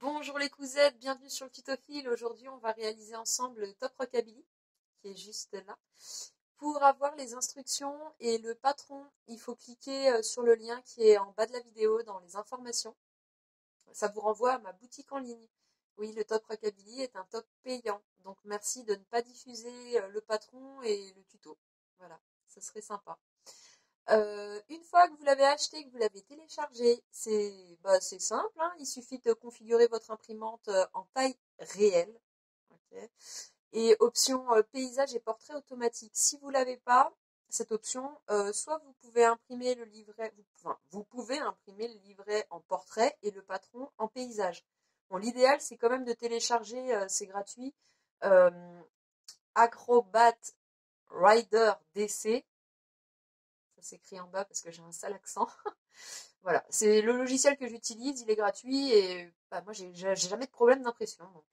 Bonjour les cousettes, bienvenue sur le tutophile. Aujourd'hui, on va réaliser ensemble le top rockabilly, qui est juste là. Pour avoir les instructions et le patron, il faut cliquer sur le lien qui est en bas de la vidéo dans les informations. Ça vous renvoie à ma boutique en ligne. Oui, le top rockabilly est un top payant, donc merci de ne pas diffuser le patron et le tuto. Voilà, ce serait sympa. Une fois que vous l'avez acheté, que vous l'avez téléchargé, c'est simple, hein, il suffit de configurer votre imprimante en taille réelle. Ok. Et option paysage et portrait automatique. Si vous l'avez pas, cette option, soit vous pouvez imprimer le livret, vous pouvez imprimer le livret en portrait et le patron en paysage. Bon, l'idéal, c'est quand même de télécharger, c'est gratuit, euh, Acrobat Rider DC. Ça s'écrit en bas parce que j'ai un sale accent. Voilà, c'est le logiciel que j'utilise, il est gratuit et moi j'ai jamais de problème d'impression, donc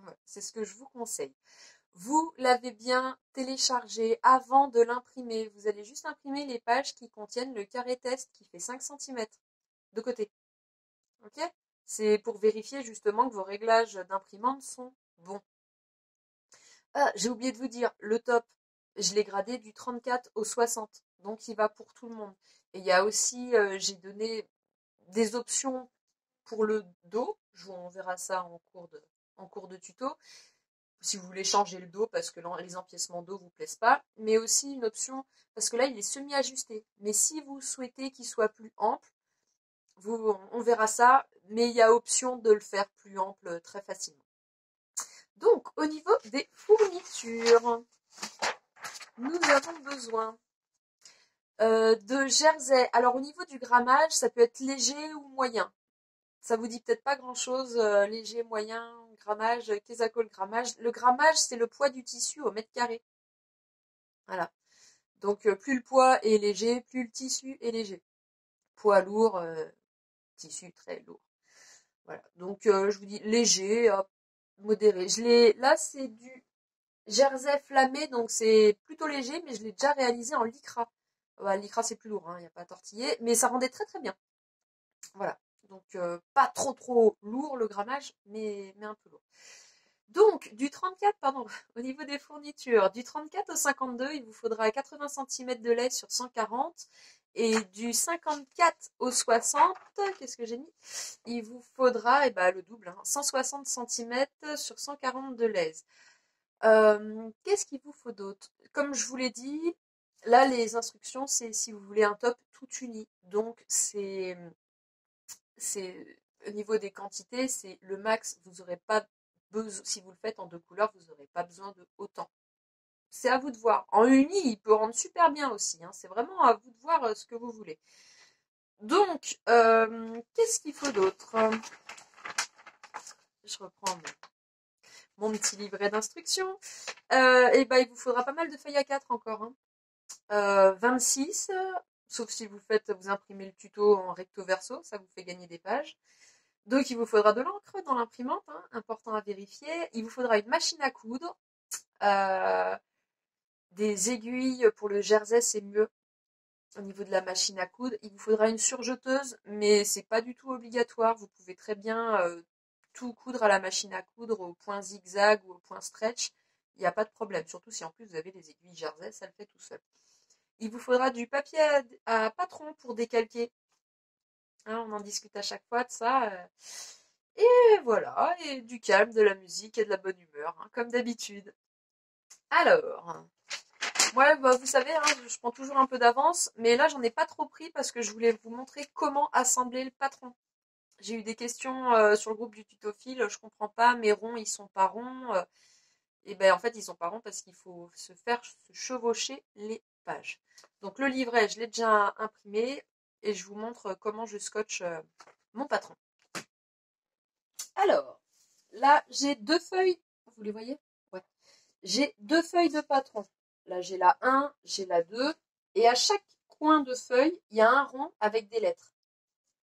ouais, c'est ce que je vous conseille. Vous l'avez bien téléchargé avant de l'imprimer. Vous allez juste imprimer les pages qui contiennent le carré test qui fait 5 cm de côté. Ok? C'est pour vérifier justement que vos réglages d'imprimante sont bons. Ah, j'ai oublié de vous dire, le top, je l'ai gradé du 34 au 60, donc il va pour tout le monde. Et il y a aussi, j'ai donné des options pour le dos, on verra ça en cours de tuto, si vous voulez changer le dos parce que les empiècements dos vous plaisent pas, mais aussi une option, parce que là il est semi-ajusté, mais si vous souhaitez qu'il soit plus ample, on verra ça, mais il y a option de le faire plus ample très facilement. Donc, au niveau des fournitures, nous avons besoin de jersey. Alors, au niveau du grammage, ça peut être léger ou moyen. Ça vous dit peut-être pas grand-chose, léger, moyen, grammage, qu'est-ce que le grammage? Le grammage, c'est le poids du tissu au mètre carré. Voilà. Donc, plus le poids est léger, plus le tissu est léger. Poids lourd, tissu très lourd. Voilà. Donc, je vous dis léger, hop, modéré. Là, c'est du jersey flammé, donc c'est plutôt léger, mais je l'ai déjà réalisé en lycra. Lycra, c'est plus lourd, hein, il n'y a pas à tortiller, mais ça rendait très très bien. Voilà. Donc, pas trop lourd le grammage, mais un peu lourd. Donc, du 34, pardon, au niveau des fournitures, du 34 au 52, il vous faudra 80 cm de lait sur 140. Et du 54 au 60, qu'est-ce que j'ai mis? Il vous faudra, le double, hein, 160 cm sur 140 de lait. Qu'est-ce qu'il vous faut d'autre? Comme je vous l'ai dit, là, les instructions, c'est si vous voulez un top tout uni. Donc, c'est au niveau des quantités, c'est le max. Vous n'aurez pas besoin, si vous le faites en 2 couleurs, vous n'aurez pas besoin de autant. C'est à vous de voir. En uni, il peut rendre super bien aussi, hein. C'est vraiment à vous de voir ce que vous voulez. Donc, qu'est-ce qu'il faut d'autre? Je reprends mon petit livret d'instructions. Il vous faudra pas mal de feuilles A4 encore, hein. 26, sauf si vous imprimez le tuto en recto verso, ça vous fait gagner des pages. Donc, il vous faudra de l'encre dans l'imprimante, hein, important à vérifier. Il vous faudra une machine à coudre, des aiguilles pour le jersey, c'est mieux au niveau de la machine à coudre. Il vous faudra une surjeteuse, mais c'est pas du tout obligatoire. Vous pouvez très bien tout coudre à la machine à coudre au point zigzag ou au point stretch. Il n'y a pas de problème, surtout si en plus vous avez des aiguilles jersey, ça le fait tout seul. Il vous faudra du papier à patron pour décalquer. Hein, on en discute à chaque fois de ça. Et voilà, et du calme, de la musique et de la bonne humeur, hein, comme d'habitude. Alors, moi, vous savez, hein, je prends toujours un peu d'avance, mais là, j'en ai pas trop pris parce que je voulais vous montrer comment assembler le patron. J'ai eu des questions sur le groupe du tutophile, je comprends pas, mes ronds, ils sont pas ronds. En fait, ils sont pas ronds parce qu'il faut se chevaucher les pages. Donc, le livret, je l'ai déjà imprimé et je vous montre comment je scotche mon patron. Alors, là, j'ai 2 feuilles. Vous les voyez? Ouais. J'ai 2 feuilles de patron. Là, j'ai la 1, j'ai la 2. Et à chaque coin de feuille, il y a un rond avec des lettres.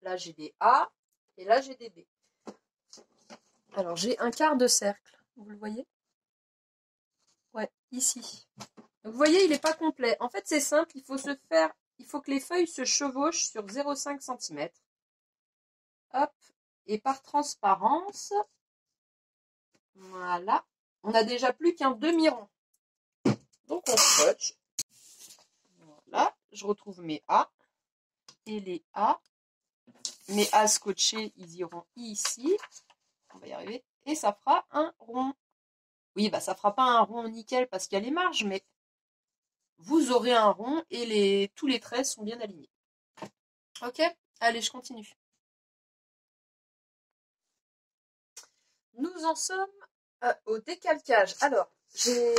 Là, j'ai des A et là, j'ai des B. Alors, j'ai un quart de cercle. Vous le voyez? Ouais, ici. Donc, vous voyez, il n'est pas complet. En fait, c'est simple. Il faut que les feuilles se chevauchent sur 0,5 cm. Hop. Et par transparence, voilà, on n'a déjà plus qu'un demi-rond. Donc on scotche. Voilà, je retrouve mes A. Et les A. Mes A scotchés, ils iront ici. On va y arriver. Et ça fera un rond. Oui, bah ça fera pas un rond nickel parce qu'il y a les marges, mais vous aurez un rond et tous les traits sont bien alignés. Ok, allez, je continue. Nous en sommes au décalcage. Alors, j'ai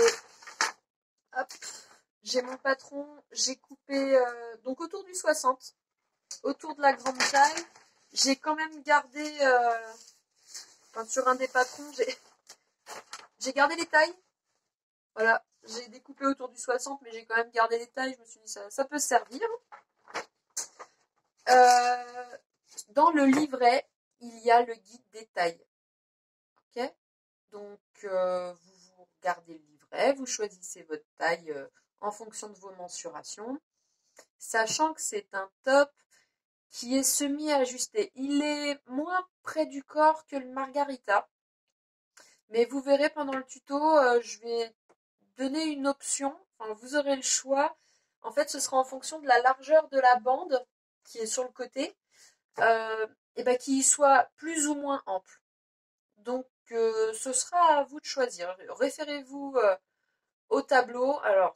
mon patron, j'ai coupé donc autour du 60, autour de la grande taille. J'ai quand même gardé, sur un des patrons, j'ai gardé les tailles. Voilà, j'ai découpé autour du 60, mais j'ai quand même gardé les tailles. Je me suis dit, ça peut servir. Dans le livret, il y a le guide des tailles. Ok, donc, vous regardez le livret, vous choisissez votre taille en fonction de vos mensurations, sachant que c'est un top qui est semi-ajusté. Il est moins près du corps que le Margarita, mais vous verrez pendant le tuto, je vais donner une option, enfin, vous aurez le choix. En fait, ce sera en fonction de la largeur de la bande qui est sur le côté, et ben, qui soit plus ou moins ample. Donc, ce sera à vous de choisir. Référez-vous au tableau. Alors,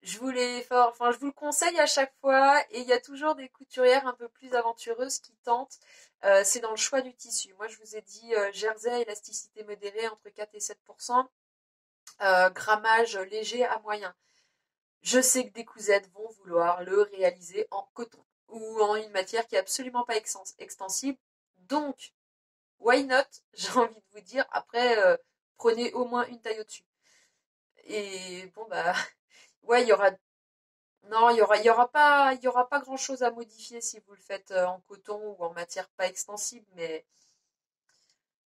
je vous le conseille à chaque fois, et il y a toujours des couturières un peu plus aventureuses qui tentent. C'est dans le choix du tissu. Moi, je vous ai dit jersey, élasticité modérée entre 4 et 7%, grammage léger à moyen. Je sais que des cousettes vont vouloir le réaliser en coton ou en une matière qui est absolument pas extensible. Donc, why not? J'ai envie de vous dire. Après, prenez au moins une taille au-dessus. Et bon, bah, ouais, non, il y aura pas grand chose à modifier si vous le faites en coton ou en matière pas extensible, mais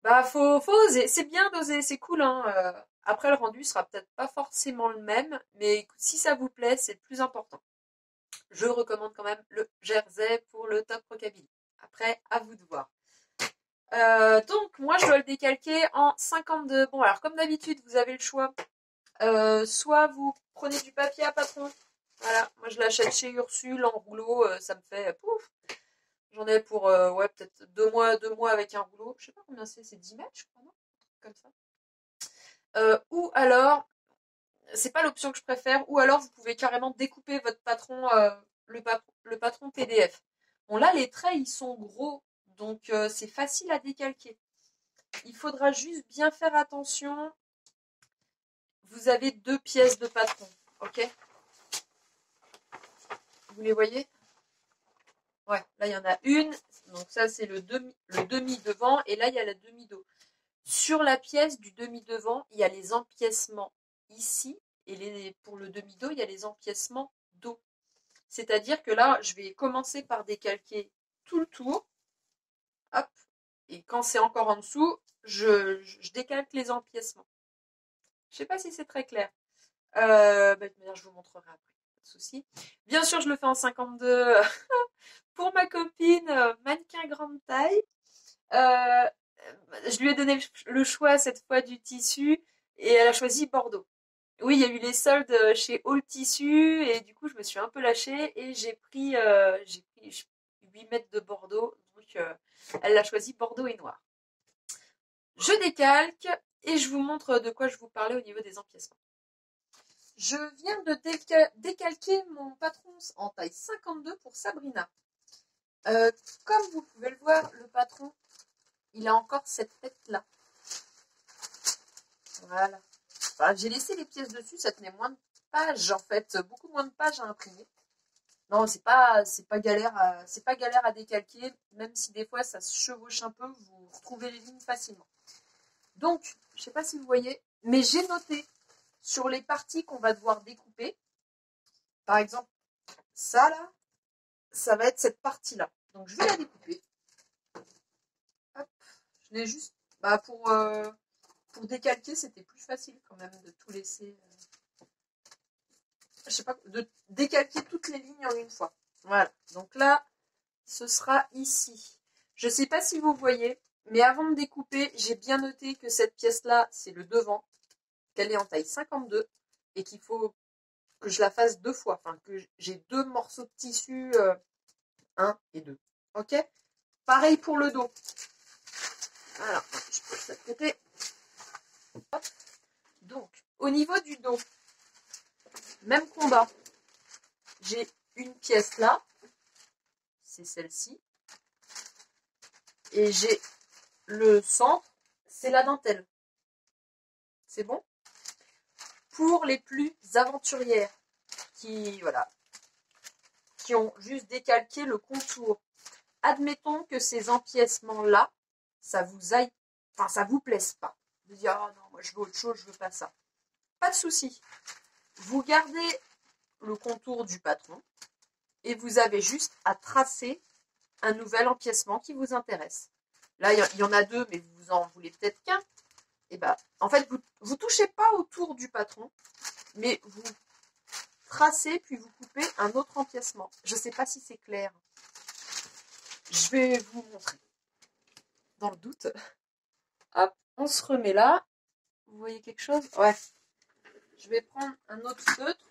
bah, faut oser. C'est bien d'oser, c'est cool, hein. Après, le rendu sera peut-être pas forcément le même, mais si ça vous plaît, c'est le plus important. Je recommande quand même le jersey pour le top rockabilly. Après, à vous de voir. Donc, moi, je dois le décalquer en 52. Bon, alors, comme d'habitude, vous avez le choix. Soit vous prenez du papier à patron. Voilà, moi, je l'achète chez Ursule en rouleau. Ça me fait pouf. J'en ai pour, ouais, peut-être 2 mois avec un rouleau. Je sais pas combien c'est 10 mètres, je crois, non? Comme ça. Ou alors, c'est pas l'option que je préfère, ou alors vous pouvez carrément découper votre patron, le patron PDF. Bon, là, les traits, ils sont gros, donc c'est facile à décalquer. Il faudra juste bien faire attention. Vous avez 2 pièces de patron, ok? Vous les voyez? Ouais, là, il y en a une. Donc ça, c'est le demi devant, et là, il y a la demi dos. Sur la pièce du demi devant, il y a les empiècements ici, et pour le demi dos, il y a les empiècements dos. C'est-à-dire que là, je vais commencer par décalquer tout le tour. Hop. Et quand c'est encore en dessous, je décalque les empiècements. Je ne sais pas si c'est très clair. Je vous montrerai après. Pas de souci. Bien sûr, je le fais en 52 pour ma copine, mannequin grande taille. Je lui ai donné le choix cette fois du tissu et elle a choisi Bordeaux. Oui, il y a eu les soldes chez All Tissu et du coup, je me suis un peu lâchée et j'ai pris 8 mètres de Bordeaux. Donc, elle a choisi Bordeaux et noir. Je décalque et je vous montre de quoi je vous parlais au niveau des empiècements. Je viens de décalquer mon patron en taille 52 pour Sabrina. Comme vous pouvez le voir, le patron, il a encore cette tête-là. Voilà. Enfin, j'ai laissé les pièces dessus, ça tenait moins de pages en fait, beaucoup moins de pages à imprimer. Non, c'est pas galère à décalquer, même si des fois ça se chevauche un peu, vous retrouvez les lignes facilement. Donc, je sais pas si vous voyez, mais j'ai noté sur les parties qu'on va devoir découper. Par exemple, ça là, ça va être cette partie-là. Donc je vais la découper. Hop, je l'ai juste, pour décalquer, c'était plus facile quand même de tout laisser. Je sais pas, de décalquer toutes les lignes en une fois. Voilà. Donc là, ce sera ici. Je ne sais pas si vous voyez, mais avant de découper, j'ai bien noté que cette pièce-là, c'est le devant, qu'elle est en taille 52 et qu'il faut que je la fasse 2 fois. Enfin, que j'ai 2 morceaux de tissu, 1 et 2. Ok? Pareil pour le dos. Alors, je pose ça de côté. Hop. Donc, au niveau du dos, même combat. J'ai une pièce là, c'est celle-ci. Et j'ai le centre, c'est la dentelle. C'est bon? Pour les plus aventurières qui, voilà, qui ont juste décalqué le contour, admettons que ces empiècements-là, ça vous aille, enfin, ça vous plaise pas. Vous dites, ah non, moi je veux autre chose, je veux pas ça. Pas de souci. Vous gardez le contour du patron et vous avez juste à tracer un nouvel empiècement qui vous intéresse. Là, il y en a 2, mais vous en voulez peut-être qu'un. Et ben, en fait, vous touchez pas autour du patron, mais vous tracez puis vous coupez un autre empiècement. Je ne sais pas si c'est clair. Je vais vous montrer. Dans le doute. Hop, on se remet là. Vous voyez quelque chose? Ouais. Je vais prendre un autre feutre.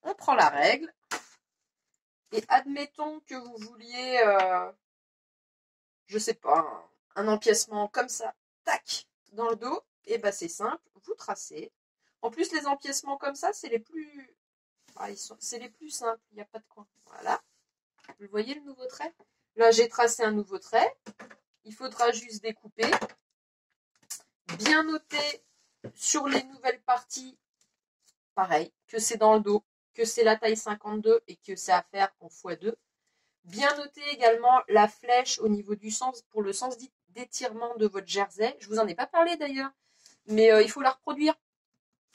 On prend la règle. Et admettons que vous vouliez, je sais pas, un empiècement comme ça, tac, dans le dos. Et ben c'est simple, vous tracez. En plus, les empiècements comme ça, c'est les plus, c'est les plus simples. Il n'y a pas de coin. Voilà. Vous voyez le nouveau trait? Là, j'ai tracé un nouveau trait. Il faudra juste découper. Bien noter sur les nouvelles parties, pareil, que c'est dans le dos, que c'est la taille 52 et que c'est à faire en x2. Bien noter également la flèche au niveau du sens, pour le sens d'étirement de votre jersey. Je vous en ai pas parlé d'ailleurs, mais il faut la reproduire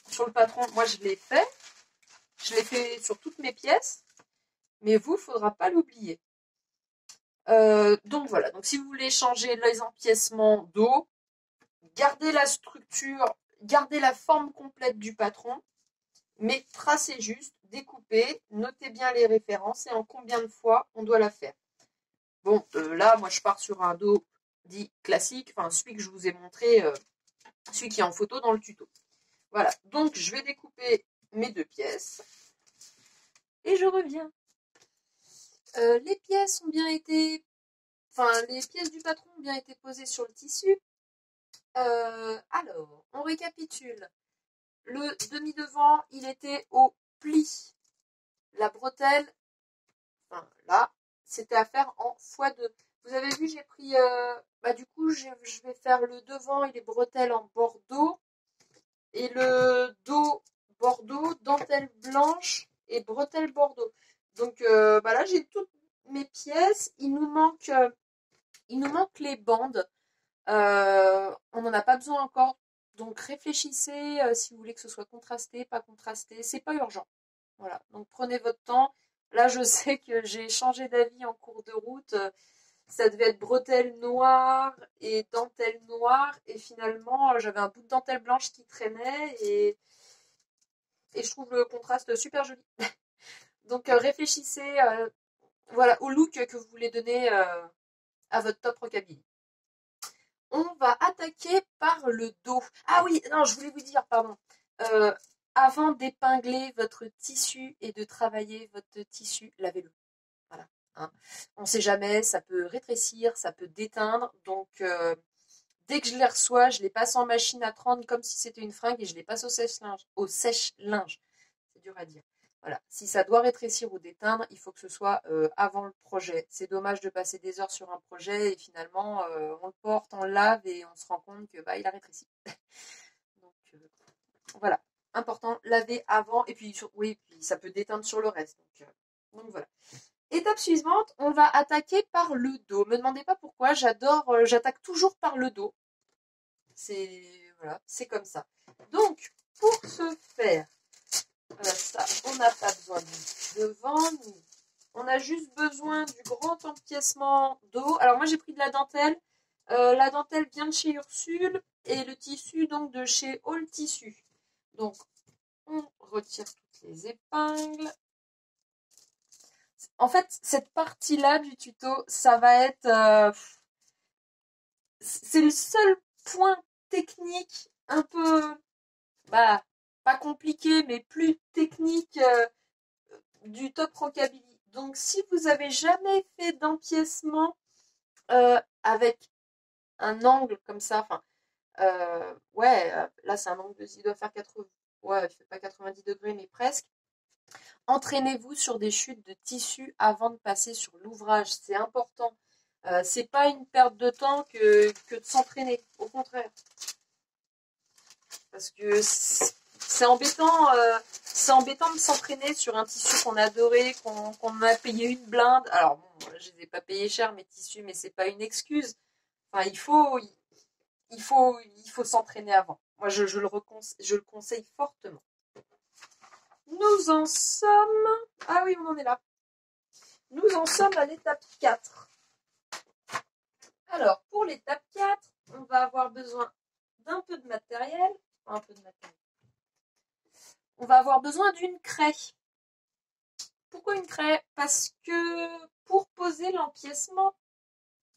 sur le patron. Moi, je l'ai fait. Je l'ai fait sur toutes mes pièces, mais vous, il ne faudra pas l'oublier. Donc voilà, donc si vous voulez changer les empiècements dos, gardez la structure, gardez la forme complète du patron, mais tracez juste, découpez, notez bien les références et en combien de fois on doit la faire. Bon, là, moi, je pars sur un dos dit classique, enfin, celui que je vous ai montré, celui qui est en photo dans le tuto. Voilà, donc je vais découper mes 2 pièces et je reviens. Les pièces ont bien été, enfin, les pièces du patron ont bien été posées sur le tissu. Alors, on récapitule. Le demi-devant, il était au pli. La bretelle, enfin, là, c'était à faire en x2. Vous avez vu, j'ai pris, du coup, je vais faire le devant et les bretelles en bordeaux. Et le dos bordeaux, dentelle blanche et bretelles bordeaux. Donc là, j'ai toutes mes pièces. Il nous manque les bandes. On n'en a pas besoin encore. Donc réfléchissez si vous voulez que ce soit contrasté, pas contrasté. C'est pas urgent. Voilà. Donc prenez votre temps. Là, je sais que j'ai changé d'avis en cours de route. Ça devait être bretelle noire et dentelle noire. Et finalement, j'avais un bout de dentelle blanche qui traînait. Et je trouve le contraste super joli. Donc réfléchissez voilà, au look que vous voulez donner à votre top rockabilly. On va attaquer par le dos. Ah oui, non, je voulais vous dire, pardon. Avant d'épingler votre tissu et de travailler votre tissu, lavez-le. Voilà. Hein. On ne sait jamais, ça peut rétrécir, ça peut déteindre. Donc, dès que je les reçois, je les passe en machine à 30 comme si c'était une fringue et je les passe au sèche-linge. C'est dur à dire. Voilà. Si ça doit rétrécir ou déteindre, il faut que ce soit avant le projet. C'est dommage de passer des heures sur un projet et finalement, on le porte, on le lave et on se rend compte que il a rétréci. Donc, voilà. Important, laver avant et puis, oui, puis ça peut déteindre sur le reste. Donc voilà. Étape suivante, on va attaquer par le dos. Me demandez pas pourquoi, j'attaque toujours par le dos. C'est comme ça. Donc, pour ce faire, ça, on n'a pas besoin du devant, on a juste besoin du grand empiècement dos. Alors moi j'ai pris de la dentelle. La dentelle vient de chez Ursule et le tissu donc de chez All Tissu. Donc on retire toutes les épingles. En fait, cette partie-là du tuto, ça va être... c'est le seul point technique un peu... Bah, pas compliqué, mais plus technique du top rockabilly. Donc, si vous avez jamais fait d'empiècement avec un angle comme ça, enfin, ouais, là c'est un angle il doit faire 80, ouais, il fait pas 90 degrés, mais presque. Entraînez-vous sur des chutes de tissu avant de passer sur l'ouvrage, c'est important. C'est pas une perte de temps que de s'entraîner, au contraire. Parce que c'est embêtant de s'entraîner sur un tissu qu'on adorait, qu'on a payé une blinde. Alors bon, je les ai pas payés cher mes tissus, mais c'est pas une excuse. Enfin, il faut s'entraîner avant. Moi, je le conseille fortement. Nous en sommes... Ah oui, on en est là. Nous en sommes à l'étape 4. Alors, pour l'étape 4, on va avoir besoin d'un peu de matériel. Un peu de matériel. On va avoir besoin d'une craie. Pourquoi une craie? Parce que pour poser l'empiècement,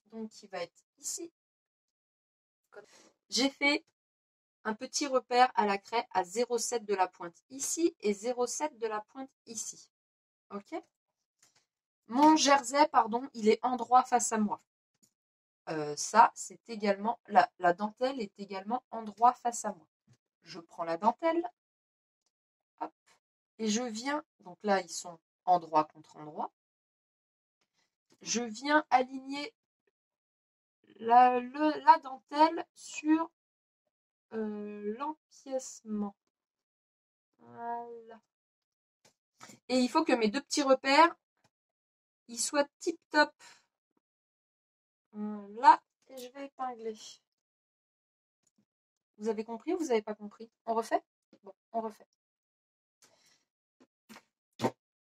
donc qui va être ici, j'ai fait un petit repère à la craie à 0,7 de la pointe ici et 0,7 de la pointe ici. Ok? Mon jersey, pardon, il est endroit face à moi. Ça, c'est également, la dentelle est également endroit face à moi. Je prends la dentelle, hop, et je viens, donc là, ils sont endroit contre endroit. Je viens aligner la dentelle sur l'empiècement. Voilà. Et il faut que mes deux petits repères, ils soient tip top. Là, et je vais épingler. Vous avez compris ou vous n'avez pas compris? On refait? Bon, on refait.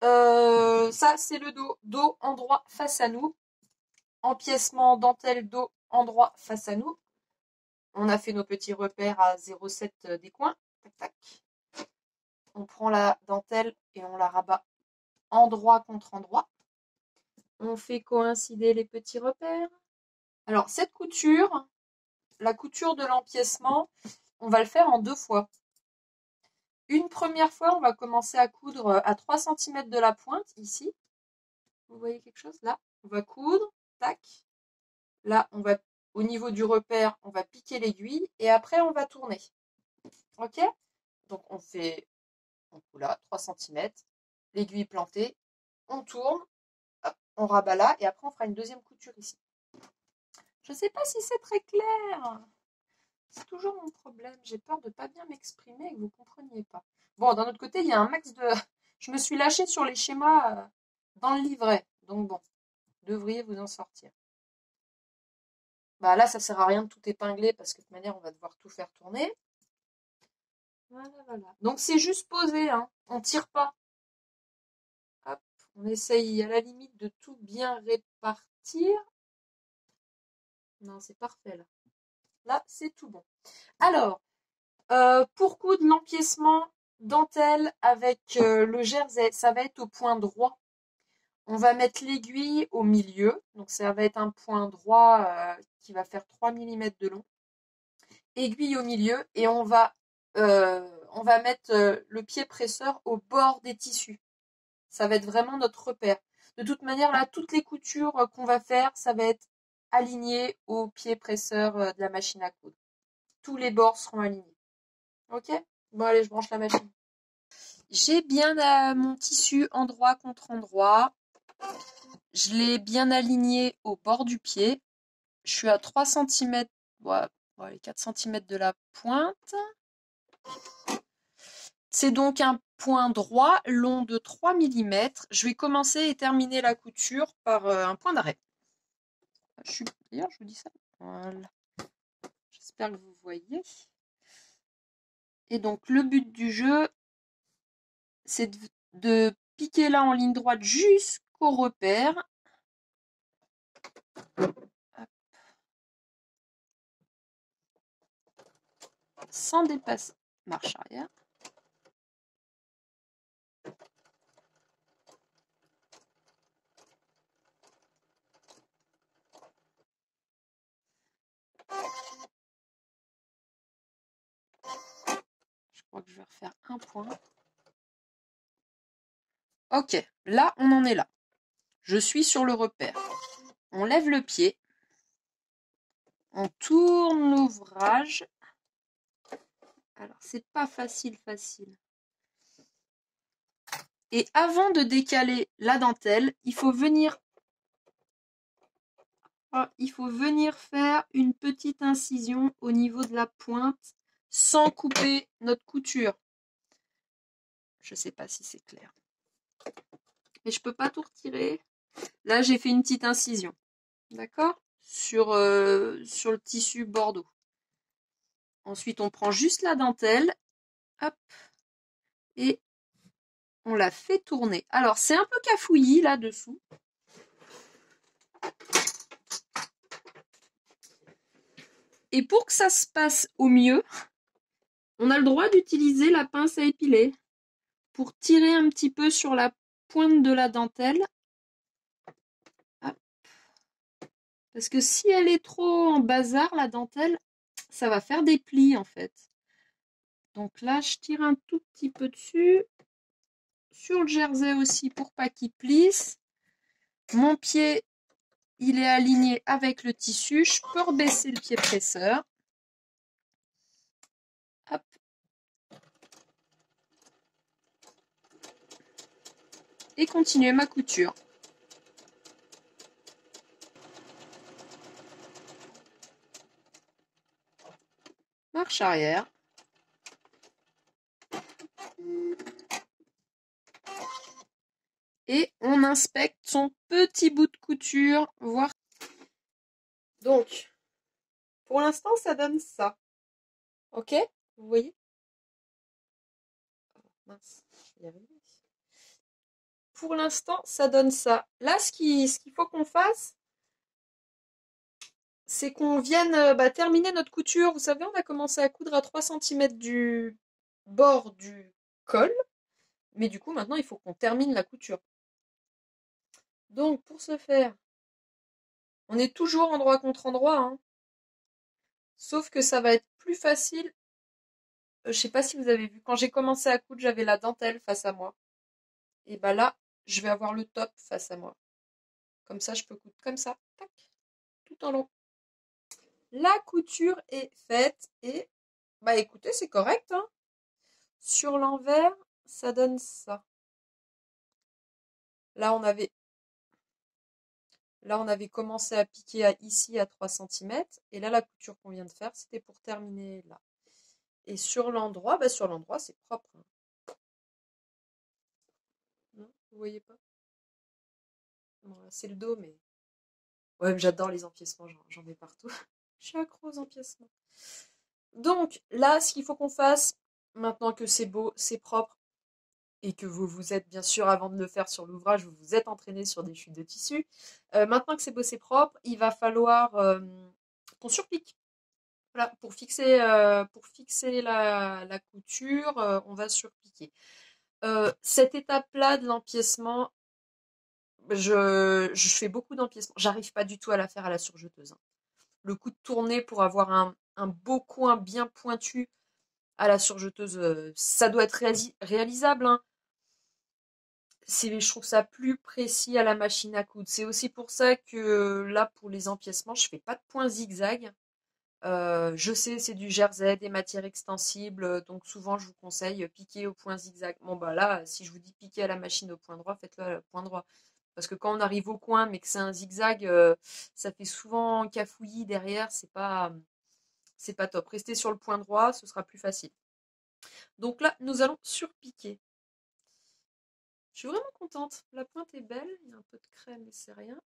Ça, c'est le dos. Dos endroit face à nous. Empiècement dentelle dos endroit face à nous. On a fait nos petits repères à 0,7 des coins. Tac, tac. On prend la dentelle et on la rabat endroit contre endroit. On fait coïncider les petits repères. Alors, cette couture, la couture de l'empiècement, on va le faire en 2 fois. Une première fois, on va commencer à coudre à 3 cm de la pointe, ici. Vous voyez quelque chose? Là, on va coudre, tac. Là, on va, au niveau du repère, on va piquer l'aiguille et après, on va tourner. Ok? Donc, on coud là, 3 cm, l'aiguille plantée, on tourne, hop, on rabat là et après, on fera une deuxième couture ici. Je ne sais pas si c'est très clair. C'est toujours mon problème. J'ai peur de ne pas bien m'exprimer et que vous ne compreniez pas. Bon, d'un autre côté, il y a un max de... Je me suis lâchée sur les schémas dans le livret. Donc bon, vous devriez vous en sortir. Bah là, ça sert à rien de tout épingler parce que de toute manière, on va devoir tout faire tourner. Voilà, voilà. Donc c'est juste posé, hein. On tire pas. Hop, on essaye à la limite de tout bien répartir. Non, c'est parfait là. Là, c'est tout bon. Alors, pour coudre l'empiècement dentelle avec le jersey, ça va être au point droit. On va mettre l'aiguille au milieu, donc ça va être un point droit qui va faire 3 mm de long. Aiguille au milieu et on va mettre le pied presseur au bord des tissus. Ça va être vraiment notre repère. De toute manière, là, toutes les coutures qu'on va faire, ça va être aligné au pied presseur de la machine à coudre. Tous les bords seront alignés. Ok? Bon, allez, je branche la machine. J'ai bien mon tissu endroit contre endroit. Je l'ai bien aligné au bord du pied. Je suis à 3 cm, 4 cm de la pointe. C'est donc un point droit long de 3 mm. Je vais commencer et terminer la couture par un point d'arrêt. D'ailleurs, je vous dis ça. Voilà. J'espère que vous voyez. Et donc, le but du jeu, c'est de piquer là en ligne droite jusqu'au repère. Sans dépasser. Marche arrière. crois que je vais refaire un point. Ok, là, on en est là. Je suis sur le repère. On lève le pied. On tourne l'ouvrage. Alors, c'est pas facile. Et avant de décaler la dentelle, il faut venir faire une petite incision au niveau de la pointe sans couper notre couture. Je sais pas si c'est clair. Mais je peux pas tout retirer. Là, j'ai fait une petite incision. D'accord ? Sur le tissu bordeaux. Ensuite, on prend juste la dentelle. Hop. Et on la fait tourner. Alors, c'est un peu cafouillis là-dessous. Et pour que ça se passe au mieux, on a le droit d'utiliser la pince à épiler pour tirer un petit peu sur la pointe de la dentelle. Hop. Parce que si elle est trop en bazar, la dentelle, ça va faire des plis en fait. Donc là, je tire un tout petit peu dessus. Sur le jersey aussi pour pas qu'il plisse. Mon pied, il est aligné avec le tissu. Je peux rebaisser le pied presseur. Hop. Et continuer ma couture. Marche arrière. Et on inspecte son petit bout de couture, voir. Donc, pour l'instant, ça donne ça. Ok? Vous voyez? Oh, mince, je vais y arriver. Pour l'instant, ça donne ça. Là, ce qu'il faut qu'on fasse, c'est qu'on vienne terminer notre couture. Vous savez, on a commencé à coudre à 3 cm du bord du col. Mais du coup, maintenant, il faut qu'on termine la couture. Donc, pour ce faire, on est toujours endroit contre endroit. Hein. Sauf que ça va être plus facile. Je sais pas si vous avez vu, quand j'ai commencé à coudre, j'avais la dentelle face à moi. Et bah là, je vais avoir le top face à moi. Comme ça, je peux coudre comme ça, tac, tout en long. La couture est faite et bah écoutez, c'est correct. Hein. Sur l'envers, ça donne ça. Là, on avait commencé à piquer ici à 3 cm. Et là, la couture qu'on vient de faire, c'était pour terminer là. Et sur l'endroit, c'est propre. Hein. Non, vous voyez pas? Bon, c'est le dos, mais... Ouais, j'adore les empiècements, j'en mets partout. Je suis accro aux empiècements. Donc, là, ce qu'il faut qu'on fasse, maintenant que c'est beau, c'est propre, et que vous vous êtes, bien sûr, avant de le faire sur l'ouvrage, vous vous êtes entraîné sur des chutes de tissu. Maintenant que c'est beau, c'est propre, il va falloir qu'on surpique. Voilà, pour fixer la couture, on va surpiquer. Cette étape-là de l'empiècement, je fais beaucoup d'empiècement. J'arrive pas du tout à la faire à la surjeteuse. Hein. Le coup de tourner pour avoir un beau coin bien pointu à la surjeteuse, ça doit être réalisable. Hein. Je trouve ça plus précis à la machine à coudre. C'est aussi pour ça que là, pour les empiècements, je fais pas de points zigzag. Je sais, c'est du jersey, des matières extensibles, donc souvent je vous conseille piquer au point zigzag. Bon bah là, si je vous dis piquer à la machine au point droit, faites-le au point droit. Parce que quand on arrive au coin, mais que c'est un zigzag, ça fait souvent cafouillis derrière, c'est pas top. Restez sur le point droit, ce sera plus facile. Donc là, nous allons surpiquer. Je suis vraiment contente. La pointe est belle, il y a un peu de crème, mais c'est rien.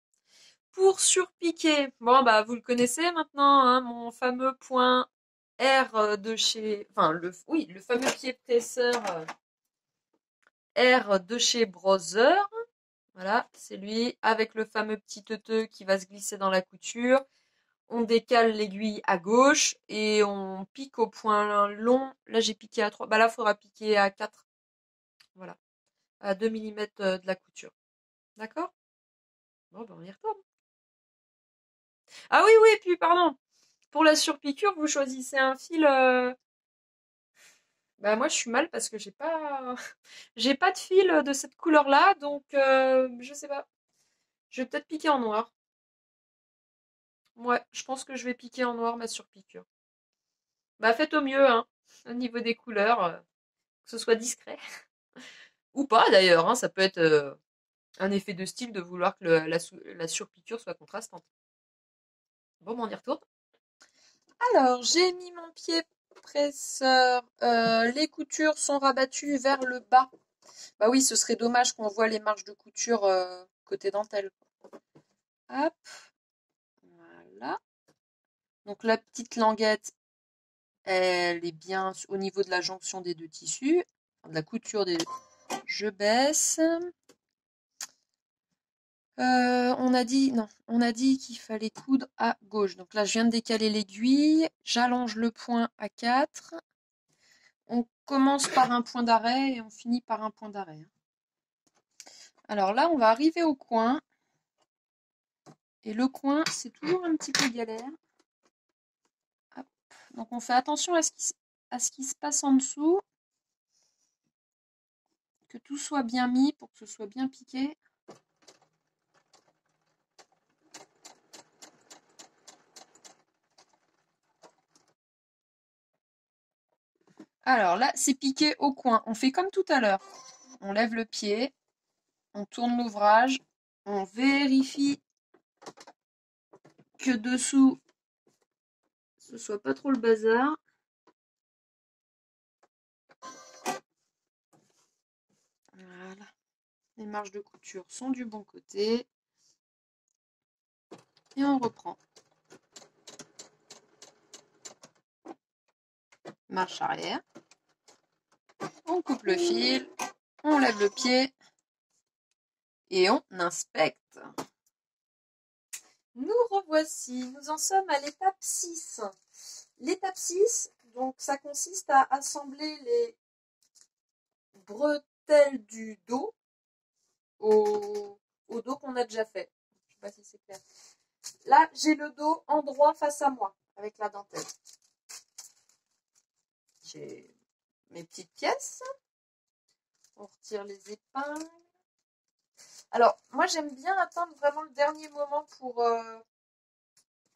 Pour surpiquer, bon bah vous le connaissez maintenant, hein, mon fameux point R de chez, enfin le fameux pied presseur R de chez Brother. Voilà, c'est lui avec le fameux petit teuteux qui va se glisser dans la couture. On décale l'aiguille à gauche et on pique au point long. Là j'ai piqué à 3, bah là il faudra piquer à 4. Voilà, à 2 mm de la couture. D'accord? Bon bah on y retourne. Ah oui, oui, puis pardon. Pour la surpiqûre, vous choisissez un fil. Bah moi je suis mal parce que j'ai pas j'ai pas de fil de cette couleur-là, donc je sais pas. Je vais peut-être piquer en noir. Ouais, je pense que je vais piquer en noir ma surpiqûre. Bah faites au mieux, hein, au niveau des couleurs, que ce soit discret. Ou pas d'ailleurs, hein, ça peut être un effet de style de vouloir que la surpiqûre soit contrastante. Bon, on y retourne. Alors, j'ai mis mon pied presseur. Les coutures sont rabattues vers le bas. Bah oui, ce serait dommage qu'on voit les marges de couture côté dentelle. Hop, voilà. Donc la petite languette, elle est bien au niveau de la jonction des deux tissus, de la couture des deux. Je baisse. On a dit qu'il fallait coudre à gauche. Donc là, je viens de décaler l'aiguille. J'allonge le point à 4. On commence par un point d'arrêt et on finit par un point d'arrêt. Alors là, on va arriver au coin. Et le coin, c'est toujours un petit peu galère. Hop. Donc on fait attention à ce qui se passe en dessous. Que tout soit bien mis pour que ce soit bien piqué. Alors là, c'est piqué au coin. On fait comme tout à l'heure. On lève le pied, on tourne l'ouvrage, on vérifie que dessous, ce soit pas trop le bazar. Voilà. Les marges de couture sont du bon côté. Et on reprend. Marche arrière. On coupe le fil. On lève le pied. Et on inspecte. Nous revoici. Nous en sommes à l'étape 6. L'étape 6, donc ça consiste à assembler les bretelles du dos au dos qu'on a déjà fait. Je ne sais pas si c'est clair. Là, j'ai le dos en droit face à moi avec la dentelle. J'ai mes petites pièces. On retire les épingles. Alors, moi, j'aime bien attendre vraiment le dernier moment pour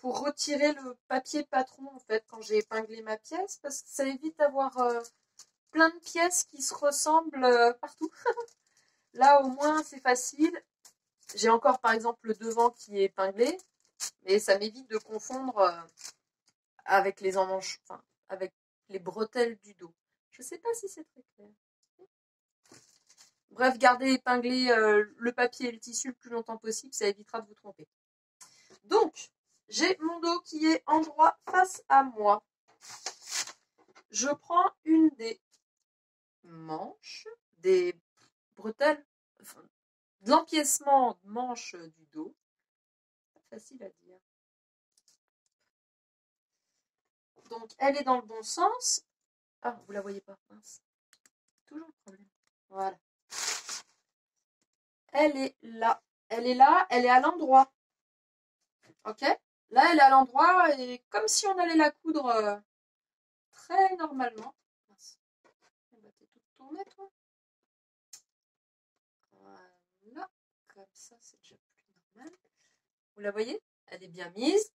retirer le papier patron, en fait, quand j'ai épinglé ma pièce, parce que ça évite d'avoir plein de pièces qui se ressemblent partout. Là, au moins, c'est facile. J'ai encore, par exemple, le devant qui est épinglé, mais ça m'évite de confondre avec les emmanches, enfin, avec les bretelles du dos. Je sais pas si c'est très clair. Bref, gardez épinglé le papier et le tissu le plus longtemps possible, ça évitera de vous tromper. Donc, j'ai mon dos qui est en droit face à moi. Je prends une des manches, des bretelles, enfin, de l'empiècement de manche du dos. Pas facile à dire. Donc, elle est dans le bon sens. Ah, vous la voyez pas, mince. Toujours le problème. Voilà. Elle est là. Elle est là, elle est à l'endroit. Ok? Là, elle est à l'endroit et comme si on allait la coudre très normalement. Mince. T'es toute tournée, toi? Voilà. Comme ça, c'est déjà plus normal. Vous la voyez? Elle est bien mise.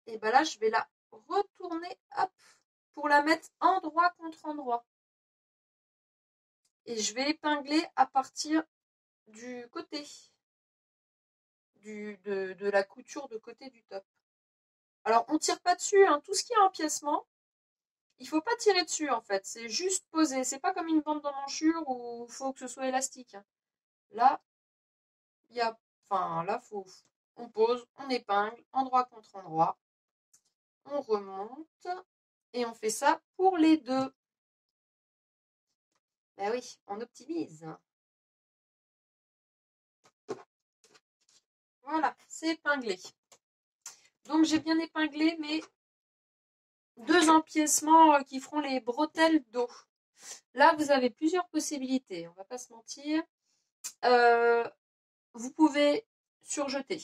Et ben là, je vais la retourner, hop, pour la mettre endroit contre endroit. Et je vais épingler à partir du côté de la couture de côté du top. Alors, on ne tire pas dessus, hein. Tout ce qui est empiècement, il ne faut pas tirer dessus en fait. C'est juste poser. C'est pas comme une bande d'emmanchure où il faut que ce soit élastique. Hein. Là, on pose, on épingle, endroit contre endroit. On remonte et on fait ça pour les deux. Ben oui, on optimise. Voilà, c'est épinglé. Donc j'ai bien épinglé mes deux empiècements qui feront les bretelles d'eau. Là, vous avez plusieurs possibilités, on va pas se mentir. Vous pouvez surjeter.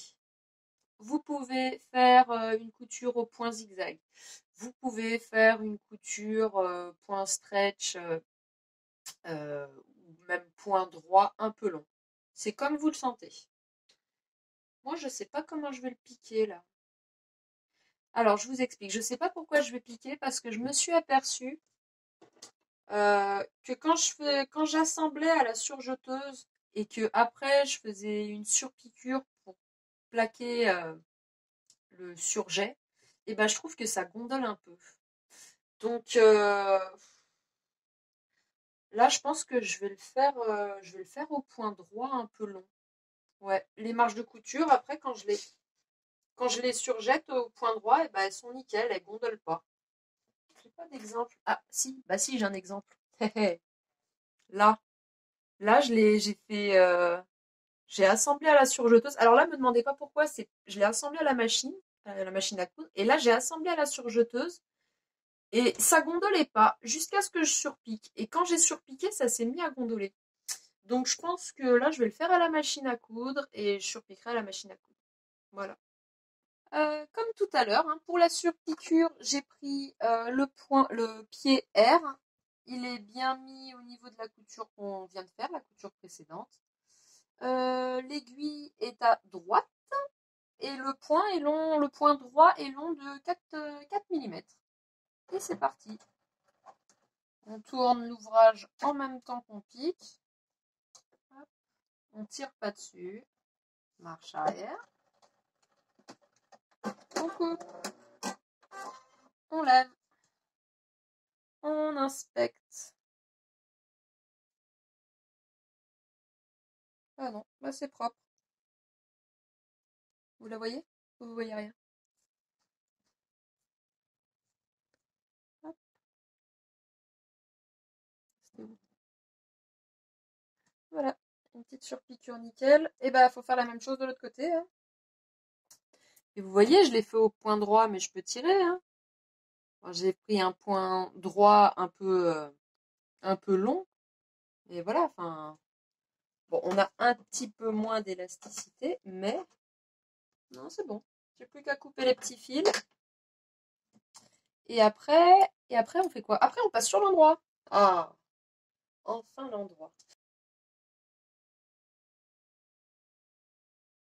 Vous pouvez faire une couture au point zigzag. Vous pouvez faire une couture point stretch ou même point droit un peu long. C'est comme vous le sentez. Moi, je sais pas comment je vais le piquer là. Alors, je vous explique. Je sais pas pourquoi je vais piquer parce que je me suis aperçue que quand j'assemblais à la surjeteuse et que après je faisais une surpiqûre pour plaquer le surjet, et ben je trouve que ça gondole un peu. Donc là, je pense que je vais le faire au point droit un peu long. Ouais, les marges de couture, après, quand je les surjette au point droit, et ben, elles sont nickel, elles gondolent pas. J'ai pas d'exemple. Ah, si, bah si, j'ai un exemple. Là, là, j'ai assemblé à la surjeteuse. Alors là, me demandez pas pourquoi, je l'ai assemblé à la machine à coudre, et là, j'ai assemblé à la surjeteuse, et ça gondolait pas, jusqu'à ce que je surpique. Et quand j'ai surpiqué, ça s'est mis à gondoler. Donc je pense que là, je vais le faire à la machine à coudre et je surpiquerai à la machine à coudre. Voilà. Comme tout à l'heure, hein, pour la surpiqûre, j'ai pris le pied R. Il est bien mis au niveau de la couture qu'on vient de faire, la couture précédente. L'aiguille est à droite et le point droit est long de 4 mm. Et c'est parti. On tourne l'ouvrage en même temps qu'on pique. Hop. On tire pas dessus. Marche arrière. On coupe. On lève. On inspecte. Ah non, bah c'est propre. Vous la voyez? Vous voyez rien. Hop, c'était où? Voilà, une petite surpiqûre nickel. Et bah faut faire la même chose de l'autre côté, hein. Et vous voyez, je l'ai fait au point droit, mais je peux tirer, hein. J'ai pris un point droit un peu long. Et voilà, enfin. Bon, on a un petit peu moins d'élasticité, mais non, c'est bon. J'ai plus qu'à couper les petits fils. Et après, on fait quoi? Après, on passe sur l'endroit. Ah, enfin l'endroit.